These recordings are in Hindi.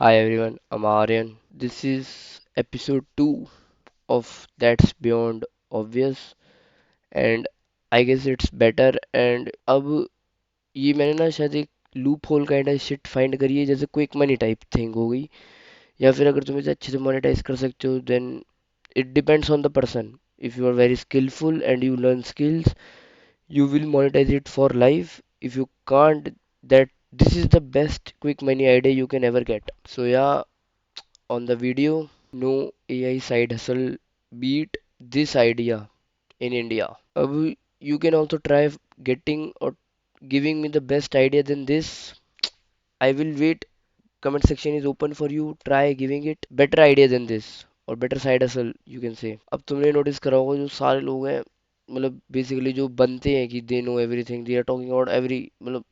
Hi everyone, I'm Aryan. This is episode 2 of That's Beyond Obvious and I guess it's better and अब ये मैंने ना शायद एक loop hole kind of shit find करी है जैसे क्विक मनी टाइप थिंग हो गई या फिर अगर तुम इसे अच्छे से मोनेटाइज कर सकते हो then it depends on the person. If you are very skillful and you learn skills, you will monetize it for life. If you can't, that this is the best quick money idea you can ever get. So yeah, on the video, no AI side hustle beat this idea in India. You can also try getting or giving me the best idea than this. I will wait. Comment section is open for you. Try giving it better idea than this और better side hustle you can say. अब तुमने नोटिस करा होगा जो सारे लोग हैं मतलब बेसिकली जो बनते हैं कि they know everything they are talking about every मतलब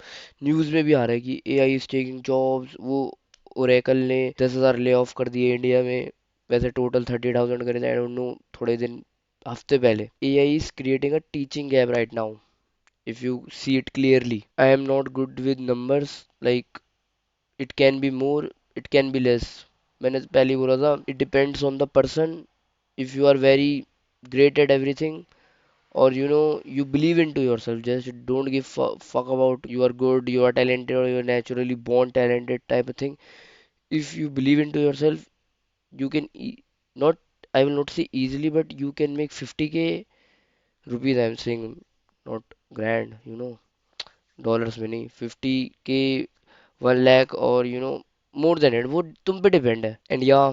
न्यूज़ में भी आ रहा है कि एआई इज टेकिंग जॉब्स. वो ओरेकल ने 10,000 ले ऑफ कर दिए इंडिया में. वैसे टोटल 30,000 करे थे आई डोंट नो थोड़े दिन हफ्ते पहले. AI is creating a teaching gap right now if you see it clearly. I am not good with numbers like it can be more, it can be less. मैंने पहले ही बोला था it depends on the person. If you are very great at everything or you believe into yourself, just don't give fuck about you are good, you are talented or you are naturally born talented type of thing. If you believe into yourself, you can not, I will not say easily, but you can make 50k rupees. I am saying not grand, dollars में नहीं. 50k 1 lakh और more than it वो तुम पे डिपेंड है. एंड या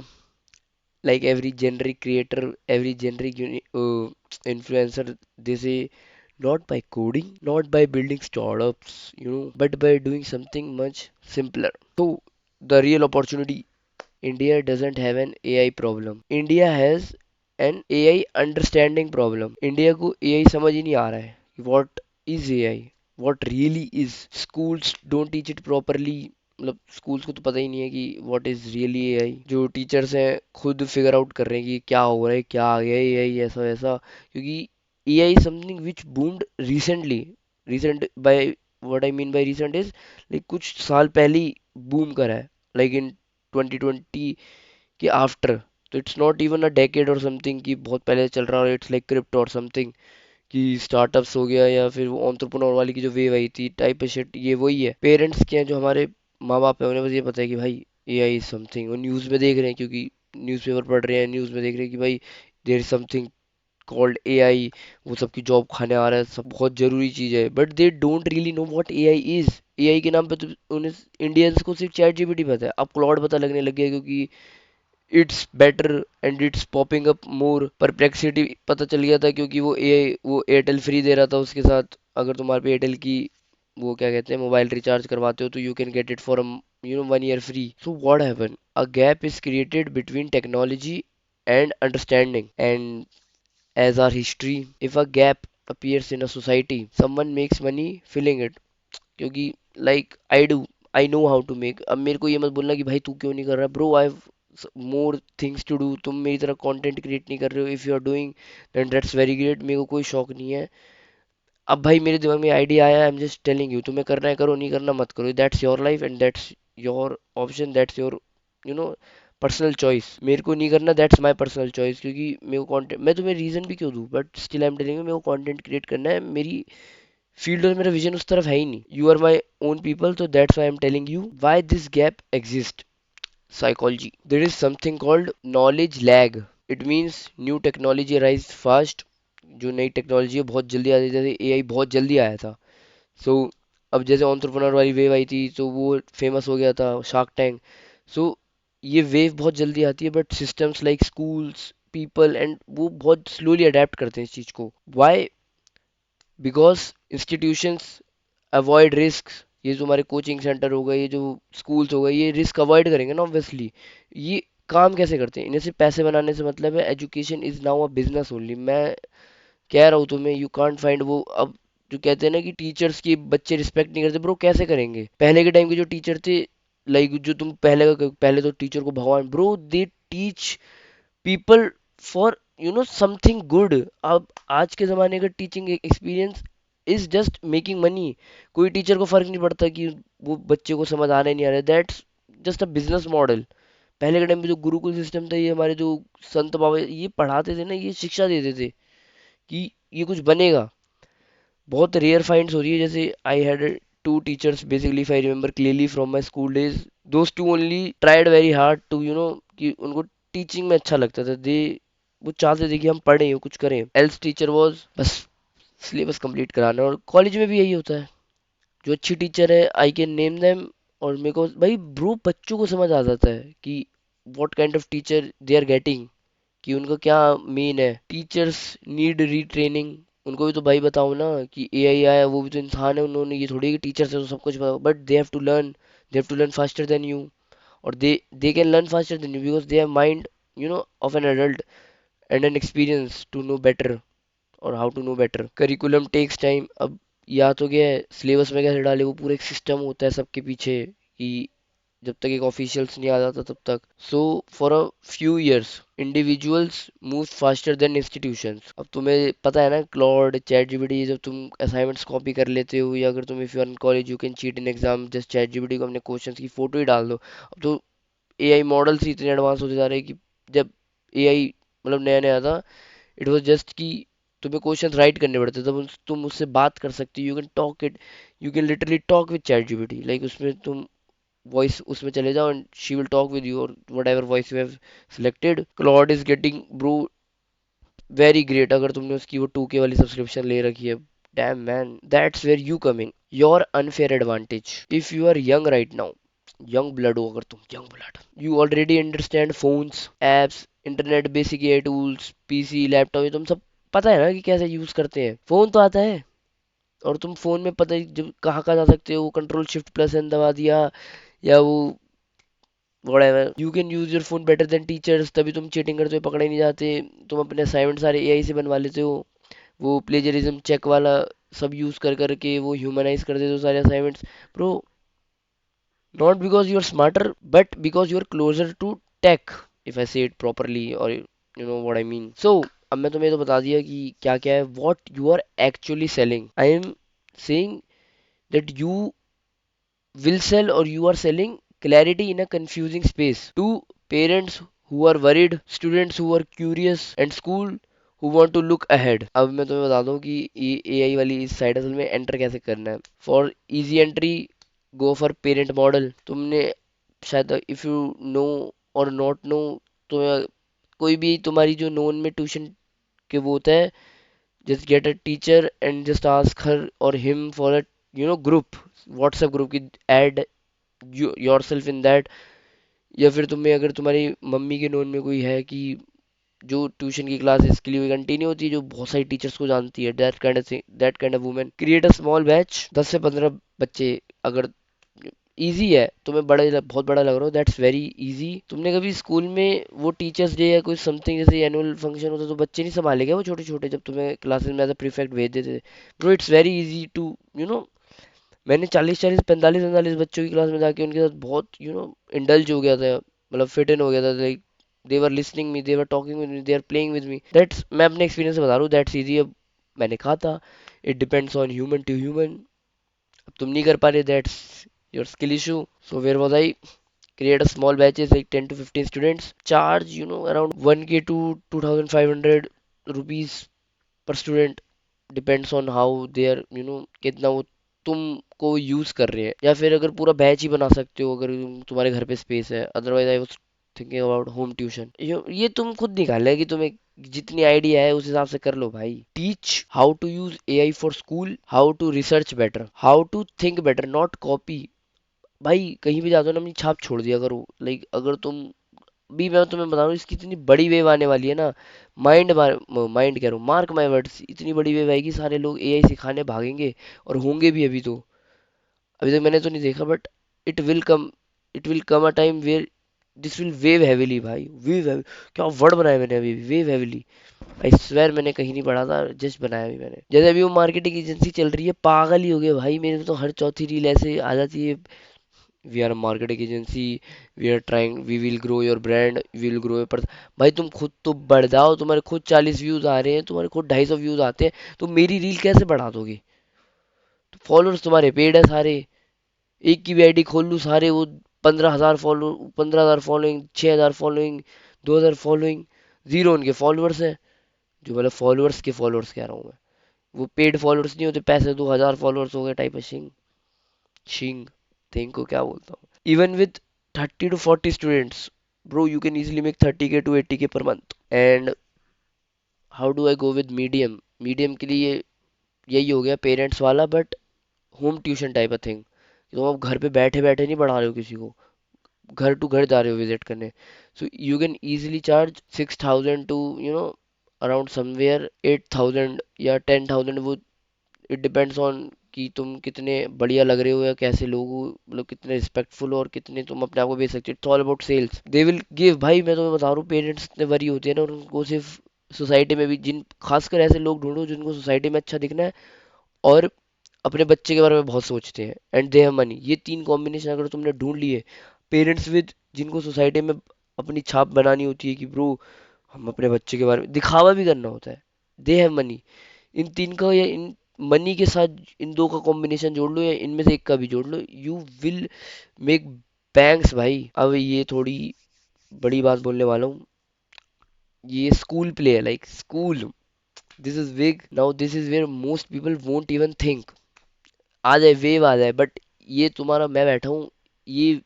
like every generic creator, every generic influencer, they say not by coding, not by building startups, but by doing something much simpler. So the real opportunity, India doesn't have an AI problem. India has an AI understanding problem. India को AI समझ ही नहीं आ रहा है. What is AI? What really is? Schools don't teach it properly. मतलब स्कूल्स को तो पता ही नहीं है कि व्हाट इज रियली एआई. जो टीचर्स हैं खुद फिगर आउट कर रहे हैं कि क्या हो रहा है, क्या आ गया एआई ऐसा वैसा. क्योंकि AI something which boomed recently. Recent by what I mean by recent is like कुछ साल पहले ही बूम करा है. लाइक इन 2020 के आफ्टर. तो it's not even a decade और समथिंग कि बहुत पहले चल रहा है. इट्स लाइक क्रिप्टो और समथिंग कि स्टार्टअप्स हो गया या फिर वो एंटरप्रेन्योर वाली की जो वेव आई थी टाइप ऑफ शिट. ये वही है. पेरेंट्स के हैं जो हमारे माँ बाप है उन्हें बस ये पता है कि भाई एआई इज समथिंग. वो न्यूज़ में देख रहे हैं क्योंकि न्यूज़पेपर पढ़ रहे हैं, न्यूज़ में देख रहे हैं कि भाई there is something called AI. वो सबकी जॉब खाने आ रहा है, सब बहुत जरूरी चीज़ है. But they don't really know what AI is. AI के नाम पे तो उन्हें इंडियंस को सिर्फ चैट जीपीटी पता है. अब क्लॉड पता लगने लग गया क्योंकि it's better and it's popping up more. Perplexity पता चल गया था क्योंकि वो एयरटेल फ्री दे रहा था उसके साथ. अगर तुम्हारे पे एयरटेल की वो क्या कहते हैं मोबाइल रिचार्ज करवाते हो तो you can get it for 1 year free. So what happen, a gap is created between technology and understanding. And as our history, if a gap appears in a society, someone makes money filling it. क्योंकि like I know how to make. अब मेरे को ये मत बोलना कि भाई तू क्यों नहीं कर रहा. Bro I have more things to do. तुम मेरी तरह कंटेंट क्रिएट नहीं कर रहे हो. If you are doing then that's very great. मेरे को कोई शौक नहीं है. अब भाई मेरे दिमाग में आइडिया आया, I am just telling you. तुम्हें करना है करो, नहीं करना मत करो. That's your life and that's your option, that's your you know personal choice. मेरे को नहीं करना, दैट्स माय पर्सनल चॉइस. क्योंकि मेरे को कंटेंट, मैं तुम्हें रीजन भी क्यों दूं, but still I am telling you मेरे को कंटेंट क्रिएट करना है. मेरी फील्ड और मेरा विजन उस तरफ है ही नहीं. You are my own people, तो that's why I am telling you why this gap exist. Psychology. There is something called knowledge lag. It means new technology arise fast. जो नई टेक्नोलॉजी है बहुत जल्दी आती है. जैसे एआई बहुत जल्दी आया था. सो अब जैसे एंटरप्रेन्योर वाली वेव आई थी तो वो फेमस हो गया था शार्क टैंक. सो ये वेव बहुत जल्दी आती है but systems like schools people and वो बहुत स्लोली अडेप्ट करते हैं इस चीज़ को. Why? Because institutions avoid risk. ये जो हमारे कोचिंग सेंटर हो गए, ये जो स्कूल्स हो गए, ये रिस्क अवॉइड करेंगे ना ऑब्वियसली. ये काम कैसे करते हैं, इन्हें सिर्फ पैसे बनाने से मतलब है. Education is now a business only. मैं कह रहा हूँ तुम्हें, यू कांट फाइंड वो. अब जो कहते हैं ना कि टीचर्स की बच्चे रिस्पेक्ट नहीं करते, ब्रो कैसे करेंगे. पहले के टाइम के जो टीचर थे, लाइक जो तुम पहले तो टीचर को भगवान. Bro they teach people for something good. अब आज के ज़माने का teaching experience is just making money. कोई टीचर को फर्क नहीं पड़ता कि वो बच्चे को समझ आ रहा है नहीं आ रहा है. That's just a business model. पहले के टाइम पे जो गुरुकुल सिस्टम था, ये हमारे जो संत बाबा ये पढ़ाते थे ना, ये शिक्षा देते थे कि ये कुछ बनेगा। बहुत रेयर फाइंड्स हो रही है, जैसे I had to teachers basically, if I remember clearly from my school days, those two only tried very hard to कि उनको टीचिंग में अच्छा लगता था। दे वो चाहते थे कि हम पढ़ें कुछ करें, एल्स टीचर वाज बस सिलेबस कंप्लीट कराना। और कॉलेज में भी यही होता है, जो अच्छी टीचर है आई कैन नेम देम, और मेरे को भाई ब्रो बच्चों को समझ आ जाता है कि what kind of teacher they are getting, कि उनका क्या मेन है। टीचर्स नीड रीट्रेनिंग, उनको भी तो भाई बताओ ना कि एआई आया, वो भी तो इंसान है, उन्होंने ये थोड़ी कि टीचर से तो सब कुछ बताओ, but they have to learn faster than you, और they can learn faster than you because they have mind of an adult and an experience to know better, और how to know better. Curriculum takes time. अब या तो क्या है, सिलेबस में कैसे डाले, वो पूरा एक सिस्टम होता है सबके पीछे, कि जब तक एक ऑफिशियल्स नहीं आ जाता तब तक। So for a few years individuals move faster than institutions. अब तुम्हें पता है ना, क्लॉड, चैट जीपीटी, जब तुम असाइनमेंट्स कॉपी कर लेते हो, या अगर तुम if you are in college you can cheat in exam, just ChatGPT को अपने क्वेश्चंस की फोटो ही डाल दो। अब तो एआई मॉडल्स ही इतने एडवांस होते जा रहे हैं कि जब एआई मतलब नया नया था, इट वाज जस्ट कि तुम्हें क्वेश्चंस राइट करने पड़ते, तब तुम उससे बात कर सकती हो, you can talk it, you can literally talk with chat GPT, like उसमें तुम वॉइस उसमें चले जाओ and she will talk with you, और whatever voice you have selected. Claude is getting bro very great, अगर तुमने उसकी वो 2K वाली सब्सक्रिप्शन ले रखी है। Damn man, that's where you coming your unfair advantage. If you are young right now, young blood हो अगर तुम, young blood, you already understand phones, apps, internet, basic AI tools, PC, laptop, ये तुम सब पता है ना कि कैसे यूज करते हैं। फोन तो आता है, और तुम फोन में पता है जब कहाँ कहाँ जा सकते हो, कंट्रोल शिफ्ट प्लस एन दबा दिया, या वो whatever, you can use your phone better than teachers, तभी तुम चीटिंग करते हो पकड़े नहीं जाते। तुम अपने असाइनमेंट सारे एआई से बनवा लेते हो, वो प्लेजरिज्म चेक वाला सब यूज कर करके वो ह्यूमनाइज कर देते हो सारे assignments. Bro, not because you are smarter but because you are closer to tech, if I say it properly, और you know what I mean. So अब मैं तुम्हें तो बता दिया कि क्या क्या है, what you are actually selling. I am saying that you will sell, or you are selling clarity in a confusing space to parents who are worried, students who are curious, and school who want to look ahead। अब मैं तुम्हें बता दूं कि ये एआई वाली इस साइड असल में एंटर कैसे करना है। For easy entry, go for parent model. तुमने शायद इफ यू नो और नॉट नो, तो कोई भी तुम्हारी जो नोन में ट्यूशन के वो होता है, just get a teacher and just ask her or him for a group, WhatsApp group की, add yourself in that। या फिर तुम्हें अगर तुम्हारी मम्मी के नोन में कोई है कि जो ट्यूशन की क्लास इसके लिए कंटिन्यू होती है, जो बहुत सारी टीचर्स को जानती है, that kind of women, create a small batch, 10 से 15 बच्चे। अगर इजी है, तुम्हें बहुत बड़ा लग रहा हो, दैट्स वेरी इजी। तुमने कभी स्कूल में वो टीचर्स डे या कोई समथिंग जैसे एनुअल फंक्शन होता, तो बच्चे नहीं संभाले क्या वो छोटे छोटे, जब तुम्हें क्लासेस में एज अ प्रीफेक्ट भेज देते थे? Bro it's very easy to मैंने 40 40 45 45 बच्चों की क्लास में जाके उनके साथ बहुत इंडल्ज हो गया था, मतलब फिट इन हो गया था, like they were listening me, they were talking with me, they are playing with me. That's, मैं अपने एक्सपीरियंस से बता रहा हूँ, दैट्स इजी। अब मैंने कहा था, it depends on human to human. अब तुम नहीं कर पा रहे, that's your skill issue. So where was I? Create a small batches like 10 to 15 students, charge around 1K to 2500 rupees per student, depends on how they are कितना वो तुमको यूज कर रहे हैं। या फिर अगर पूरा बैच ही बना सकते हो, अगर तुम्हारे घर पे स्पेस है। Otherwise I was thinking about home tuition. ये तुम खुद निकाल है कि तुम्हें जितनी आइडिया है उस हिसाब से कर लो भाई। Teach how to use AI for school, how to research better, how to think better, not copy. भाई कहीं भी जाते हो ना, अपनी छाप छोड़ दिया करो। लाइक अगर तुम भी, मैं तुम्हें बता रहा हूँ, इसकी इतनी बड़ी वेव आने वाली है ना, माइंड कह रहा हूँ, मार्क माई वर्ड्स, इतनी बड़ी वेव आएगी, सारे लोग एआई सिखाने भागेंगे, और होंगे भी। अभी तक मैंने तो नहीं देखा, but it will come, it will come a time where this will wave heavily. भाई वेव, क्या वर्ड बनाया मैंने अभी, वेव हैविली। आई स्वेर मैंने कहीं नहीं पढ़ा था, जस्ट बनाया अभी मैंने। जैसे अभी वो मार्केटिंग एजेंसी चल रही है, पागल ही हो गए भाई, मेरे तो हर चौथी रील ऐसे आ जाती है, we are marketing agency, we are trying, we will grow your brand, we will grow your पर। भाई तुम खुद तो बढ़ जाओ, तुम्हारे खुद 40 व्यूज आ रहे हैं, तुम्हारे खुद 250 व्यूज आते हैं, तो मेरी रील कैसे बढ़ा दोगे? तो फॉलोअर्स तुम्हारे पेड है सारे, एक की भी आईडी खोल लूँ, सारे वो 15,000 फॉलोइंग, 6,000 फॉलोइंग, 2,000 फॉलोइंग, जीरो उनके फॉलोअर्स हैं। जो मतलब फॉलोअर्स के फॉलोअर्स कह रहा हूँ मैं, वो पेड फॉलोअर्स नहीं होते, पैसे 2,000 फॉलोअर्स हो गए टाइप of शिंग शिंग थिंग को क्या बोलता हूँ। Even with 30 to 40 students, bro, you can easily make 30K to 80K per month. And how do I go with medium? Medium के लिए यही हो गया पेरेंट्स वाला, but home tuition type of thing. तुम अब घर पे बैठे बैठे नहीं पढ़ा रहे हो किसी को, घर टू घर जा रहे हो विजिट करने। So you can easily charge 6,000 to around somewhere 8,000 या 10,000। वो इट डिपेंड्स ऑन कि तुम कितने बढ़िया लग रहे हो या कैसे लोग हो, मतलब कितने रिस्पेक्टफुल हो और कितने तुम अपने आप को बेच सकते हो। It's all about sales, they will give. भाई मैं तुम्हें बता रहा हूँ, पेरेंट्स इतने वरी होते हैं ना, और उनको सिर्फ सोसाइटी में भी जिन खासकर ऐसे लोग ढूंढो जिनको सोसाइटी में अच्छा दिखना है और अपने बच्चे के बारे में बहुत सोचते हैं, एंड दे हैव मनी। ये तीन कॉम्बिनेशन अगर तुमने ढूंढ लिए, पेरेंट्स विद जिनको सोसाइटी में अपनी छाप बनानी होती है कि ब्रो हम अपने बच्चे के बारे में दिखावा भी करना होता है, दे हैव मनी। इन तीन का या इन मनी के साथ इन दो का कॉम्बिनेशन जोड़ लो या इनमें से एक का भी जोड़ लो, यू विल मेक बैंक्स भाई। अब ये थोड़ी बड़ी बात बोलने वाला हूँ, ये स्कूल प्ले है, like school, this is big now, this is where most people won't even think. आ जाए वेव आ जाए, बट ये तुम्हारा मैं बैठा हूँ, ये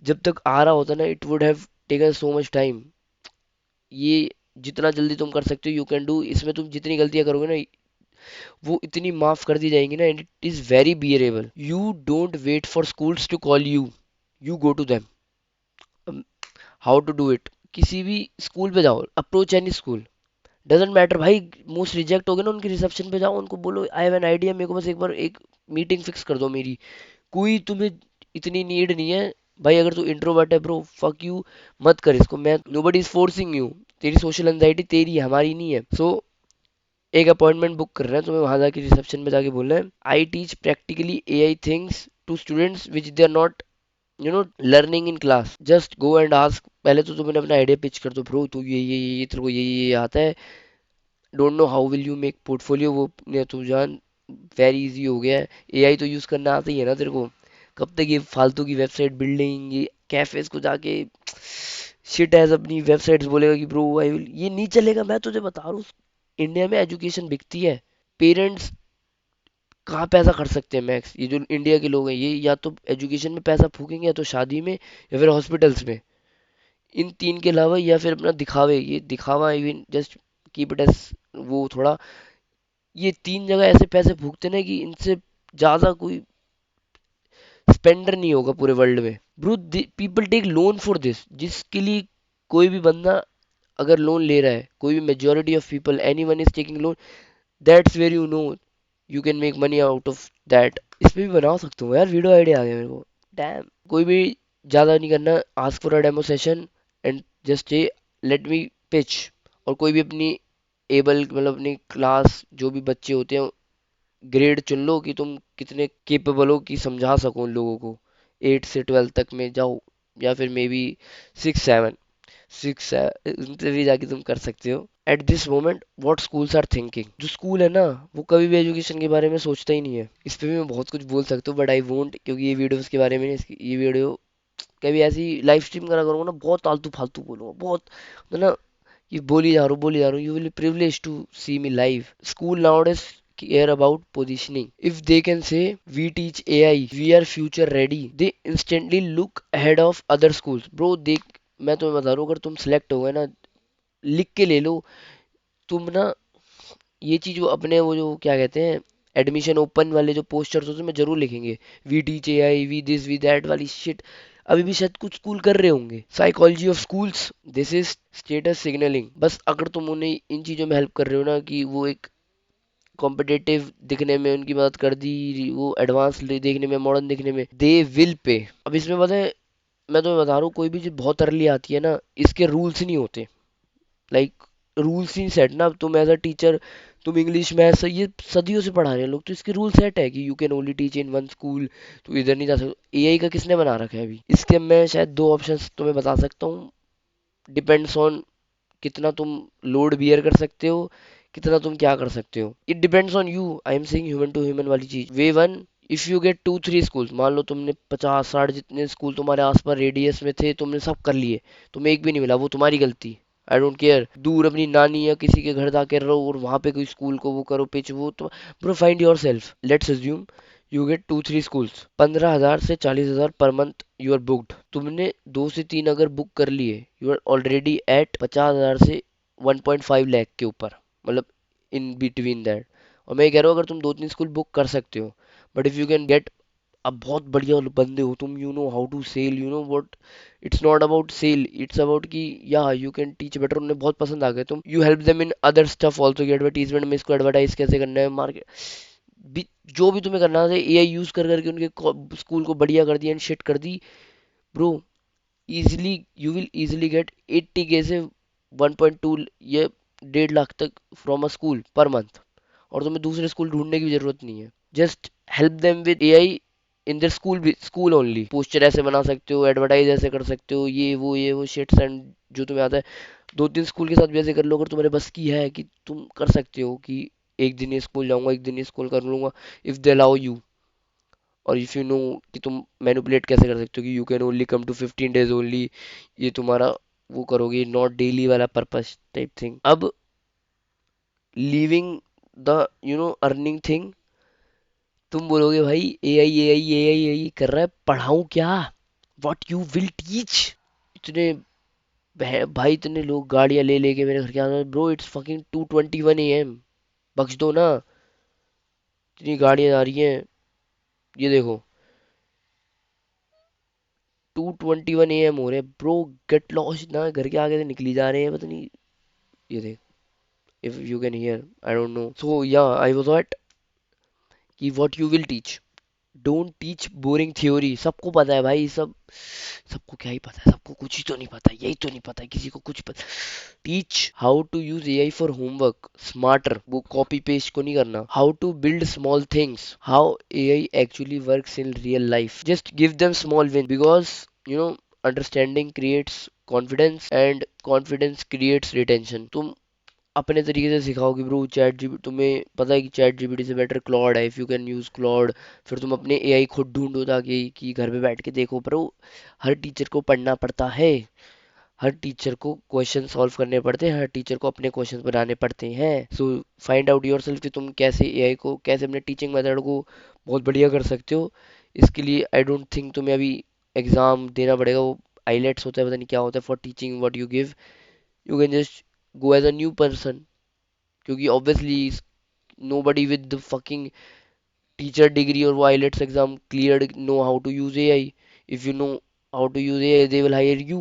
जब तक आ रहा होता ना, it would have taken so much time. ये जितना जल्दी तुम कर सकते हो यू कैन डू। इसमें तुम जितनी गलतियां करोगे ना, वो इतनी माफ कर दी जाएंगी ना, and it is very bearable. You don't wait for schools to call you, you go to them. How to do it? किसी भी स्कूल पे जाओ, approach any school, doesn't matter भाई। मोस्ट रिजेक्ट हो गए ना, उनके रिसेप्शन पे जाओ, उनको बोलो आई हैव एन आइडिया, मेरे को बस एक बार एक मीटिंग फिक्स कर दो मेरी। कोई तुम्हें इतनी नीड नहीं है भाई। अगर तू इंट्रोवर्ट है ब्रो, फक यू, मत कर इसको। मैं नोबडी इज फोर्सिंग यू, तेरी सोशल एंजाइटी तेरी है, हमारी नहीं है। सो एक अपॉइंटमेंट बुक कर रहे हैं तुम्हें, वहां जाके रिसेप्शन में जाके बोलना है I teach practically AI things to students which they are not learning in class. Just go and ask. पहले तो तुमने अपना आइडिया पिच कर दो, ब्रो तू ये तेरे को ये आता है, don't know how will you make portfolio. वो ने तू जान, वेरी इजी हो गया है, एआई तो यूज करना आता ही है ना तेरे को। कब तक ये फालतू की वेबसाइट बिल्डिंग, ये कैफेज को जाके शिट एज अपनी वेबसाइट्स बोलेगा कि ब्रो आई विल, ये नहीं चलेगा। मैं तुझे बता रहा हूँ, इंडिया में एजुकेशन बिकती है। पेरेंट्स कहाँ पैसा खर्च सकते हैं मैक्स? ये जो इंडिया के लोग हैं, ये या तो एजुकेशन में पैसा फूकेंगे, या तो शादी में, या फिर हॉस्पिटल्स में। इन तीन के अलावा, या फिर अपना दिखावे, ये दिखावा I mean just keep it S वो थोड़ा, ये तीन जगह ऐसे पैसे फूकते ना कि इनसे ज्यादा कोई स्पेंडर नहीं होगा पूरे वर्ल्ड में। Bro people take loan for this, जिसके लिए कोई भी बंदा अगर लोन ले रहा है, कोई भी majority of people anyone is taking loan, that's where you can make money out of that. इस पे भी बना सकता हूँ यार, वीडियो आइडिया आ गया मेरे को। डैम, कोई भी ज्यादा नहीं करना, ask for a demo session and just a let me pitch. और कोई भी अपनी एबल, मतलब अपनी क्लास जो भी बच्चे होते हैं, ग्रेड चुन लो कि तुम कितने केपेबल हो कि समझा सको उन लोगों को। 8 से 12 तक में जाओ, या फिर मे बी 6 7, उनसे भी जाके तुम कर सकते हो। At this moment what schools are thinking, जो स्कूल है ना, वो कभी भी एजुकेशन के बारे में सोचता ही नहीं है। इस पे भी मैं बहुत कुछ बोल सकता हूँ, बट आई वोंट, क्योंकि ये वीडियो उसके बारे में नहीं। ये वीडियो कभी ऐसी लाइव स्ट्रीम करा करूँगा ना, बहुत आलतू फालतू बोलूंगा, बहुत, तो ना ये बोली जा रहा हूँ, you will privilege to see me live. School nowadays care about positioning. If they can say we teach AI, we are future ready, they instantly look ahead of other schools. Bro देख, मैं तुम्हें बता रहा हूँ, अगर तुम सेलेक्ट हो गए ना, लिख के ले लो। तुम ना ये चीज वो अपने वो जो क्या कहते हैं, एडमिशन ओपन वाले जो पोस्टर्स होते हैं, में जरूर लिखेंगे we teach AI, we this we that वाली शिट। अभी भी शायद कुछ स्कूल कर रहे होंगे। Psychology of schools, this is status signalling. बस अगर तुम उन्हें इन चीजों में हेल्प कर रहे हो ना, कि वो एक कॉम्पिटिटिव दिखने में उनकी मदद कर दी, वो एडवांस देखने में, मॉडर्न दिखने में, दे विल पे। अब इसमें पता है, मैं तुम्हें बता रहा हूँ, कोई भी चीज बहुत अर्ली आती है ना, इसके रूल्स नहीं होते। लाइक रूल्स ही सेट ना, तुम एज अ टीचर, तुम इंग्लिश मैथ्स ये सदियों से पढ़ा रहे हैं लोग, तो इसके रूल सेट है कि you can only teach in one school. तो इधर नहीं जा सकते। एआई का किसने बना रखा है अभी? इसके मैं शायद दो ऑप्शंस तुम्हें बता सकता हूँ, डिपेंड्स ऑन कितना तुम लोड बियर कर सकते हो, कितना तुम क्या कर सकते हो। It depends on you, I am saying human to human वाली चीज। Way one, if you get 2 3 school, मान लो तुमने 50 60 जितने स्कूल तुम्हारे आसपास रेडियस में थे तुमने सब कर लिए, तुम्हें एक भी नहीं मिला, वो तुम्हारी गलती। आई डोंट केयर, दूर अपनी नानी या किसी के घर जाके रहो और वहां पे कोई स्कूल को वो करो पिच, वो तो bro find your self. Let's assume you get 2 3 schools, 15,000 से 40,000 per month, you are booked. तुमने 2 से 3 अगर बुक कर लिए, यू आर ऑलरेडी एट 50,000 से 1.5 लाख के ऊपर, मतलब इन बिटवीन दैट। और मैं ये कह रहा हूँ अगर तुम 2 3 स्कूल बुक कर सकते हो, but if you can get, अब बहुत बढ़िया बंदे हो तुम, you know how to sell, you know what, it's not about sell, it's about कि या यू कैन टीच बेटर, उन्हें बहुत पसंद आ गए तुम, you help them in other stuff also कि एडवर्टीजमेंट में इसको एडवर्टाइज कैसे करना है, मार्केट भी, जो भी तुम्हें करना है एआई यूज कर करके उनके स्कूल को बढ़िया कर दिया एंड शिट कर दी, bro easily you will easily get 80K से 1.2 ये 1.5 लाख तक from a school per month. और तुम्हें दूसरे स्कूल ढूंढने की भी जरूरत नहीं है, just help them with AI in their school, भी स्कूल ओनली, पोस्टर ऐसे बना सकते हो, एडवर्टाइज ऐसे कर सकते हो, ये वो शिट्स एंड जो तुम्हें आता है। 2 3 स्कूल के साथ भी ऐसे कर लो, अगर तुम्हारे बस की है कि तुम कर सकते हो कि एक दिन ये स्कूल जाऊंगा, एक दिन ये स्कूल कर लूंगा, इफ दे अलाउ यू, और इफ यू नो कि तुम मैनिपुलेट कैसे कर सकते हो कि you can only come to 15 days only, ये तुम्हारा वो करोगे, नॉट डेली वाला पर्पस टाइप थिंग। अब लीविंग द अर्निंग थिंग, तुम बोलोगे भाई ए आई कर रहा है, पढ़ाऊं क्या, व्हाट यू विल टीच। इतने भाई इतने लोग गाड़ियां ले लेके मेरे घर के आते हैं, ब्रो इट्स फकिंग 2:21 AM, बख्श दो ना, इतनी गाड़ियां आ रही हैं, ये देखो 2:21 AM हो रहे, ब्रो गेट लॉस्ट ना, घर के आगे से निकली जा रहे हैं, पता नहीं, ये देख, if you can hear, I don't know, so yeah I was what, कि what you will teach, don't teach boring theory, सबको पता है भाई, सबको क्या ही पता है, सबको कुछ ही तो नहीं पता, यही तो नहीं पता है किसी को कुछ पता। Teach how to use AI for homework smarter, वो कॉपी पेस्ट को नहीं करना, how to build small things, how AI actually works in real life, just give them small win, because you know understanding creates confidence and confidence creates retention. तुम अपने तरीके से सिखाओगे ब्रो, चैट जीबी, तुम्हें पता है कि चैट जीपीटी से बेटर क्लॉड है, if you can use Claude, फिर तुम अपने एआई खुद ढूंढो ताकि कि घर पे बैठ के देखो, ब्रो हर टीचर को पढ़ना पड़ता है, हर टीचर को क्वेश्चन सॉल्व करने पड़ते हैं, हर टीचर को अपने क्वेश्चन बनाने पड़ते हैं, so find out your self कि तुम कैसे एआई को, कैसे अपने टीचिंग मेथड को बहुत बढ़िया कर सकते हो। इसके लिए आई डोंट थिंक तुम्हें अभी एग्जाम देना पड़ेगा, वो आईलेट्स होता है, पता नहीं क्या होता है, for teaching what you give, you can just go as a new person, क्योंकि obviously nobody with the fucking teacher degree or IELTS exam cleared know how to use AI. If you know how to use AI, they will hire you.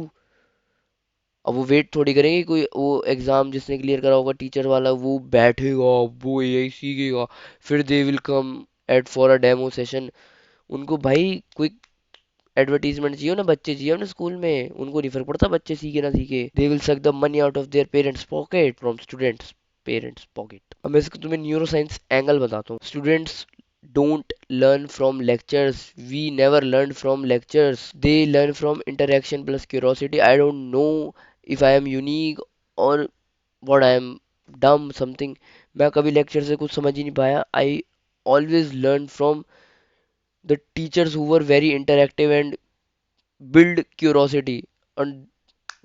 अब वो वेट थोड़ी करेंगे, कोई वो एग्जाम जिसने क्लियर करा होगा टीचर वाला वो बैठेगा, वो एआई सीखेगा, फिर they will come at for a demo session. उनको भाई कोई एडवर्टीजमेंट चाहिए ना, बच्चे चाहिए ना स्कूल में, उनको नहीं फर्क पड़ता बच्चे सीखे ना सीखे, they will suck the money out of their parents pocket, from students parents pocket. अब मैं इसको तुम्हें न्यूरो साइंस एंगल बताता हूँ। Students don't learn from lectures, we never learn from lectures, they learn from interaction plus curiosity. I don't know if I am unique or what I am dumb something, मैं कभी लेक्चर से कुछ समझ ही नहीं पाया, I always learn from the teachers who were very interactive and build curiosity। और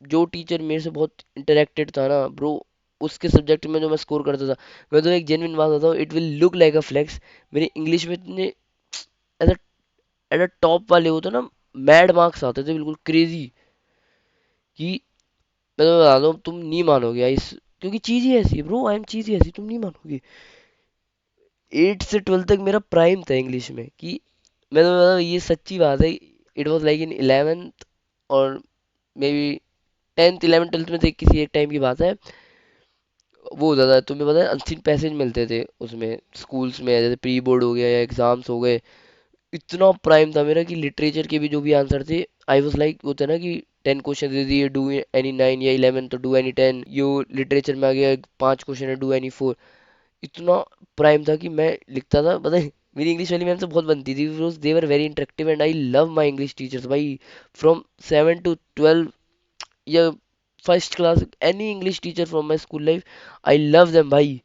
जो टीचर मेरे से बहुत इंटरेक्टेड था ना ब्रो, उसके सब्जेक्ट में जो मैं स्कोर करता था, मैं तो एक जेन्युइन बात बताऊँ, it will look like a flex, मेरे इंग्लिश में इतने एट अ टॉप वाले होते ना, मैड मार्क्स आते थे बिल्कुल क्रेजी, कि मैं तो बता दूं तुम नहीं मानोगे इस, क्योंकि चीज ही ऐसी है ब्रो, आई एम चीज ही ऐसी, तुम नहीं मानोगे। 8 से 12 तक मेरा प्राइम था इंग्लिश में, कि मैं तो बता ये सच्ची बात है, it was like in 11th और may be 10th 11th 12th में थे, किसी एक टाइम की बात है, वो होता था तुम्हें पता है अनसीन पैसेज मिलते थे उसमें स्कूल्स में, जैसे प्री बोर्ड हो गया या एग्जाम्स हो गए, इतना प्राइम था मेरा कि लिटरेचर के भी जो भी आंसर थे, आई वाज लाइक, होता है ना कि 10 क्वेश्चन दे दिए, डू एनी 9 या 11 तो डू एनी 10, यो लिटरेचर में आ गया 5 क्वेश्चन है, डू एनी 4, इतना प्राइम था कि मैं लिखता था, पता है मेरी इंग्लिश वाली मैम से बहुत बनती थी, because they were very interactive and I love my English teachers भाई, फ्रॉम 7 to 12 या first class, any English teacher from my school life, I love them भाई,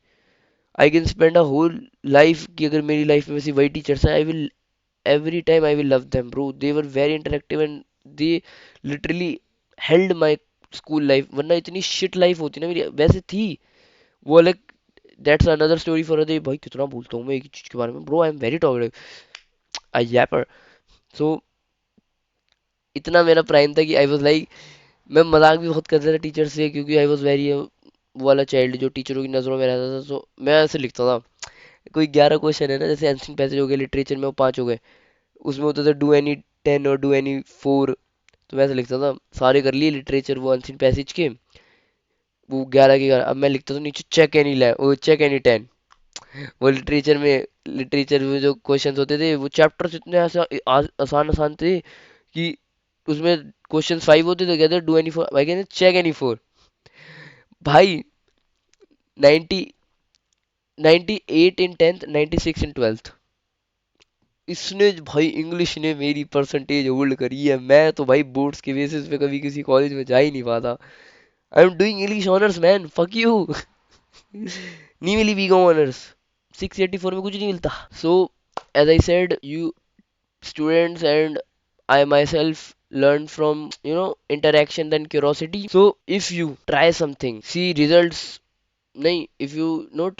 I can spend a whole life, कि अगर मेरी लाइफ में वैसी वही टीचर्स हैं, I will every time I will love them, bro. They were very interactive and they literally held my school life. वरना इतनी shit life होती ना मेरी, वैसे थी वो अलग। That's another story for a day. भाई कितना बोलता हूँ मैं एक ही चीज के बारे में, bro I am very talkative, I yapper. So इतना मेरा प्राइम था कि आई वाज लाइक, मैं मजाक भी बहुत करता था टीचर से, क्योंकि आई वाज वेरी वो वाला चाइल्ड जो टीचरों की नजरों में रहता था। सो मैं ऐसे लिखता था, कोई 11 क्वेश्चन है ना, जैसे एंशियंट पैसेज हो गया, लिटरेचर में वो 5 हो गए, उसमें होता था डू एनी 10 और डू एनी 4। तो मैं ऐसे लिखता था, सारे कर लिए लिटरेचर वो एंशियंट पैसेज के, वो 11 के 11। अब मैं लिखता था नीचे चेक एनी वो चेक एनी 10। वो लिटरेचर में जो क्वेश्चंस होते थे, वो चैप्टर्स इतने आसान आसान थे कि उसमें क्वेश्चन 5 होते थे, कहते डू एनी 4, भाई कहते चेक एनी 4। भाई 90 98 इन 10th, 96 इन 12th। इसने भाई इंग्लिश ने मेरी परसेंटेज होल्ड करी है। मैं तो भाई बोर्ड्स के बेसिस पे कभी किसी कॉलेज में जा ही नहीं पाता। I am doing English honours man, fuck you. नहीं मिली बीकॉम ऑनर्स, 684 में कुछ नहीं मिलता। So as I said, you students and I myself learn from interaction and curiosity. So if you try something, see results, नहीं, if you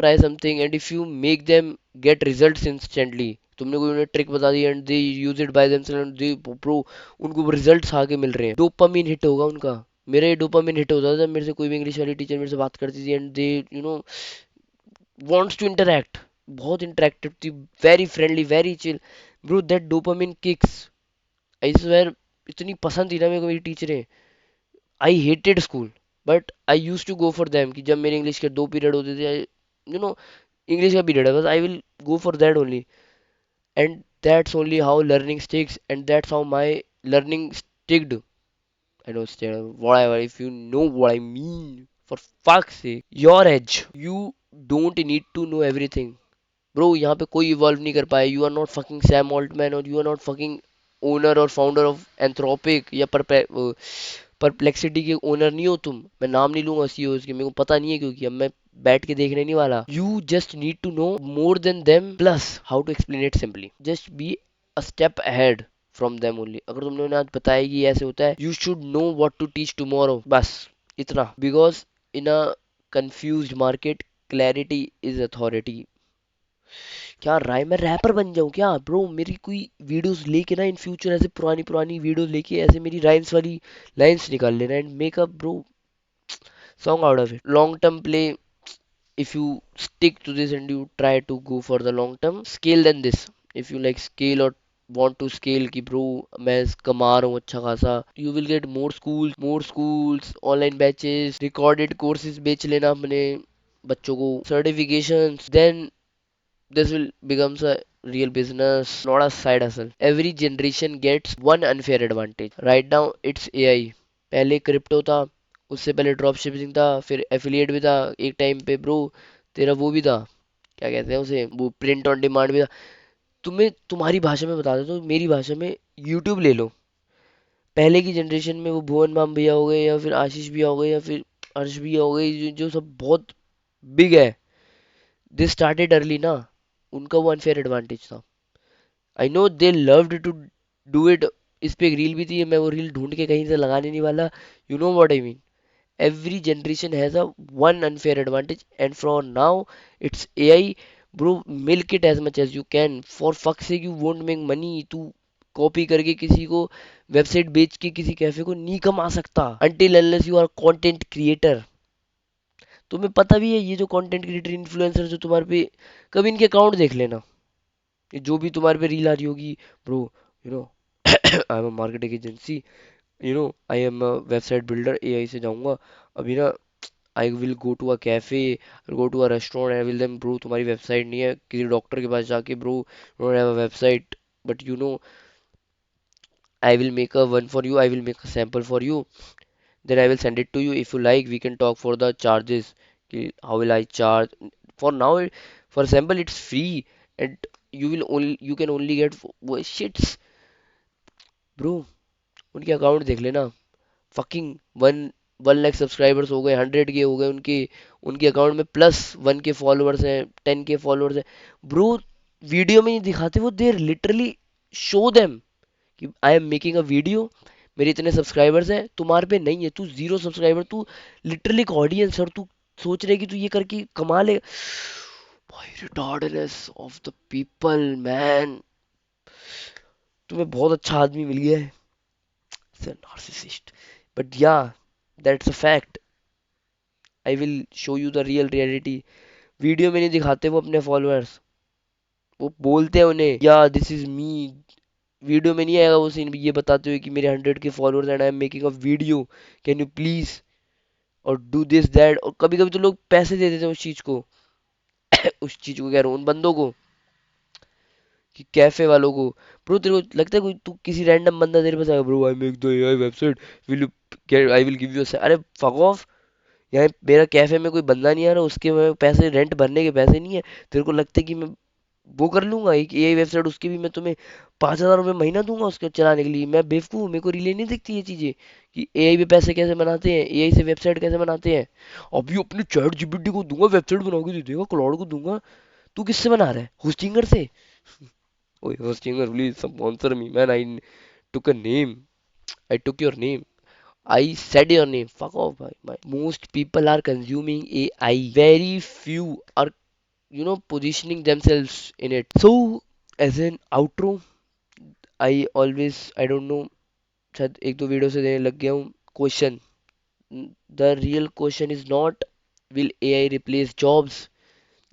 try something and if you make them get results instantly, तुमने कोई उन्हें ट्रिक बता दी and they use it by themselves and they pro, उनको रिजल्ट्स आके मिल रहे हैं, डोपामिन हिट होगा उनका। मेरा ये डोपामिन हिट होता था जब मेरे से कोई भी इंग्लिश वाली टीचर मेरे से बात करती थी and they wants to interact, बहुत इंटरेक्टिव थी, very friendly, very chill. Bro that dopamine kicks, I swear, इतनी पसंद थी ना मेरे को मेरी टीचरें। I hated school but I use to go for them, कि जब मेरे इंग्लिश के 2 पीरियड होते थे, यू नो इंग्लिश का पीरियड है बस, I will go for that only. And that's only how learning sticks and that's how my learning sticked. I don't stay whatever if you know what I mean. For fuck's sake, your edge. You don't need to know everything. Bro यहाँ पे कोई इवॉल्व नहीं कर पाया। You are not fucking Sam Altman और you are not fucking owner और फाउंडर ऑफ एंथ्रोपिक या परप्लेक्सिटी के ओनर नहीं हो तुम। मैं नाम नहीं लूंगा सीईओ के, मेरे को पता नहीं है, क्योंकि अब मैं बैठ के देखने नहीं वाला। You just need to know more than them plus how to explain it simply, just be a step ahead from them only. अगर तुमने उन्हें आज बताया कि ऐसे होता है, you should know what to teach tomorrow, बस इतना। Because in a confused market, clarity is authority. क्या राय, मैं रैपर बन जाऊं क्या ब्रो? मेरी कोई वीडियोस लेके ना इन फ्यूचर, ऐसे पुरानी पुरानी वीडियोस लेके ऐसे मेरी राइम्स वाली लाइंस निकाल लेना and make up bro song out of it. Long term play, if you stick to this and you try to go for the long term scale than this, if you like scale or want to scale कि bro मैं कमा रहा हूँ अच्छा खासा, you will get more schools, online batches, recorded courses बेच लेना अपने बच्चों को, certifications, then this will becomes a real business, not a side hustle. Every generation gets one unfair advantage. Right now it's AI. पहले क्रिप्टो था, उससे पहले ड्रॉप शिपिंग था, फिर एफिलिएट भी था एक टाइम पे ब्रो। तेरा वो भी था, क्या कहते हैं उसे, वो प्रिंट ऑन डिमांड भी था। तुम्हें तुम्हारी भाषा में बता देता हूँ, मेरी भाषा में यूट्यूब ले लो। पहले की जनरेशन में वो भुवन बाम भैया हो गए, या फिर आशीष भैया हो गए, या फिर हर्ष भैया हो गए, जो सब बहुत बिग है, दे स्टार्टेड अर्ली ना, उनका वो अनफेयर एडवांटेज था। I know they loved to do it. इस पे एक रील भी थी, मैं वो रील ढूंढ के कहीं से लगाने नहीं वाला। You know what I mean. Every generation has a one unfair advantage, and from now it's AI. Bro, milk it as much as you can. For fuck's sake, you won't make money. तू कॉपी करके किसी को वेबसाइट बेच के किसी कैफे को नहीं कमा सकता until unless you are content creator. तुम्हें पता भी है ये जो कंटेंट क्रिएटर इन्फ्लुएंसर जो तुम्हारे पे, कभी इनके अकाउंट देख लेना, ये जो भी तुम्हारे पे रील आ रही होगी, bro you know I am a marketing agency, I am a website builder, AI से जाऊंगा अभी ना, I will go to a cafe, go to a restaurant, I will them bro तुम्हारी वेबसाइट नहीं है, किसी डॉक्टर के पास जाके bro don't have a website, but I will make a one for you, I will make a sample for you, then I will send it to you. If you like, we can talk for the charges. How will I charge? For now, for example, it's free, and you can only get shits, bro. उनके अकाउंट देख लेना, फकिंग वन 1 लाख सब्सक्राइबर्स हो गए, 100 के हो गए उनके, उनके अकाउंट में +1 के फॉलोअर्स हैं, 10 के फॉलोअर्स हैं, ब्रो। वीडियो में नहीं दिखाते वो, देर लिटरली शो देम कि I am making a video, मेरे इतने सब्सक्राइबर्स हैं, तुम्हारे पे नहीं है, तू जीरो सब्सक्राइबर, तू लिटरली एक ऑडियंस, और तू सोच रहे कि तू ये करके कमा ले। भाई retardness of the people man, तुम्हें बहुत अच्छा आदमी मिल गया है, नार्सिसिस्ट। बट या, that's a fact. I will show you the real reality. Video में नहीं दिखाते वो अपने फॉलोअर्स, वो बोलते हैं उन्हें या दिस इज मी। वीडियो में नहीं आएगा वो सीन ये बताते हुए कि मेरे 100 के followers and I am making a video, can you please और डू दिस दैट। और कभी कभी तो लोग पैसे दे देते हैं उस चीज को उस चीज को कह रहा हूँ, उन बंदों को, कि कैफे वालों को। ब्रो तेरे को लगता है कोई तू किसी रैंडम बंदा तेरे पास आएगा, bro I make the AI website, will you, I will give you, अरे फक ऑफ। यहाँ मेरा कैफे में कोई बंदा नहीं आ रहा, उसके मैं पैसे रेंट भरने के पैसे नहीं है, तेरे को लगता है कि मैं वो कर लूंगा एक एआई वेबसाइट, उसके भी मैं तुम्हें 5,000 रुपये महीना दूंगा उसके चलाने के लिए? मैं बेवकूफ हूँ? मेरे को रिले नहीं दिखती ये चीजें कि एआई पे पैसे कैसे बनाते हैं, एआई से वेबसाइट कैसे बनाते हैं। अभी अपने चैट जीपीटी को दूंगा वेबसाइट बना के दे देगा, क्लाउड को दूंगा। तू किससे बना रहा है, होस्टिंगर से? ओए Hostinger please sponsor me man, I took a name, I took your name, I said your name. Fuck off, bhai. Most people are consuming AI. Very few are, positioning themselves in it. So, as an outro, I don't know, शायद एक दो वीडियो से देने लग गया हूँ। Question, the real question is not will AI replace jobs.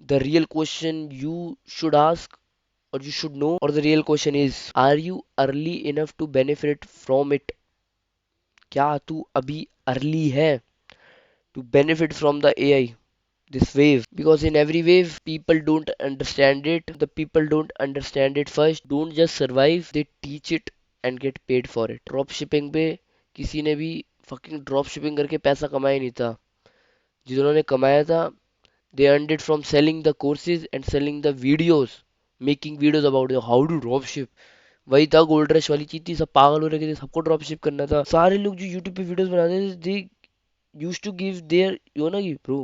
The real question you should ask or you should know, or the real question is, are you early enough to benefit from it? क्या तू अभी अर्ली है to benefit from the AI, this wave? Because in every wave, people don't understand it. The people don't understand it first, don't just survive, they teach it and get paid for it. Drop shipping पे किसी ने भी fucking ड्रॉप शिपिंग करके पैसा कमाया नहीं था। जिन्होंने कमाया था, they earned it from selling the courses and selling the videos, making videos about how to drop ship। वही था गोल्ड रश वाली चीज थी, सब पागल हो रहे थे, सबको ड्रॉप शिप करना था। सारे लोग जो यूट्यूब पे वीडियोस बनाते थे, used to give their, ना कि bro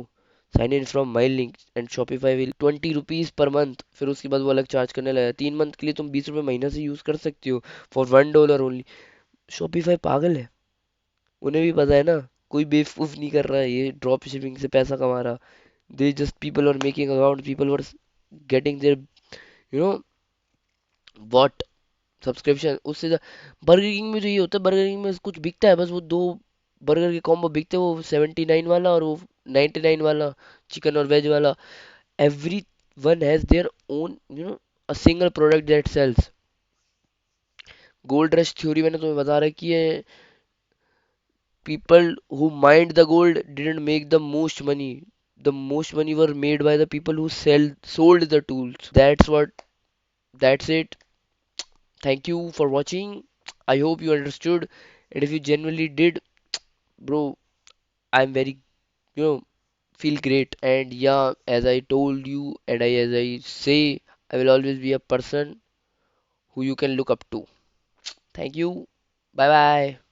sign in from my link and Shopify will 20 rupees per month, फिर उसके बाद वो अलग चार्ज करने लगा। 3 मंथ के लिए तुम 20 रुपये महीना से यूज कर सकते हो फॉर $1 ओनली। शॉपिफाई पागल है, उन्हें भी पता है ना, कोई बेवकूफ नहीं कर रहा है ये ड्रॉप शिपिंग से पैसा कमा रहा। They just people are making account, people were getting there, you know what, subscription. उससे बर्गर किंग में तो ये होता है, बर्गर किंग में कुछ बिकता है बस, वो दो बर्गर के कॉम्बो बिकते हैं, वो 79 वाला और वो 99 वाला, चिकन और वेज वाला। Every one has their own, a single product that sells. Gold rush theory मैंने तुम्हें बता रखी है। People who mined the gold didn't make the most money. The most money were made by the people who sold the tools. That's it. Thank you for watching. I hope you understood. And if you genuinely did, bro, I'm very, you know, feel great. And yeah, as I told you, and as I say, I will always be a person who you can look up to. Thank you. Bye bye.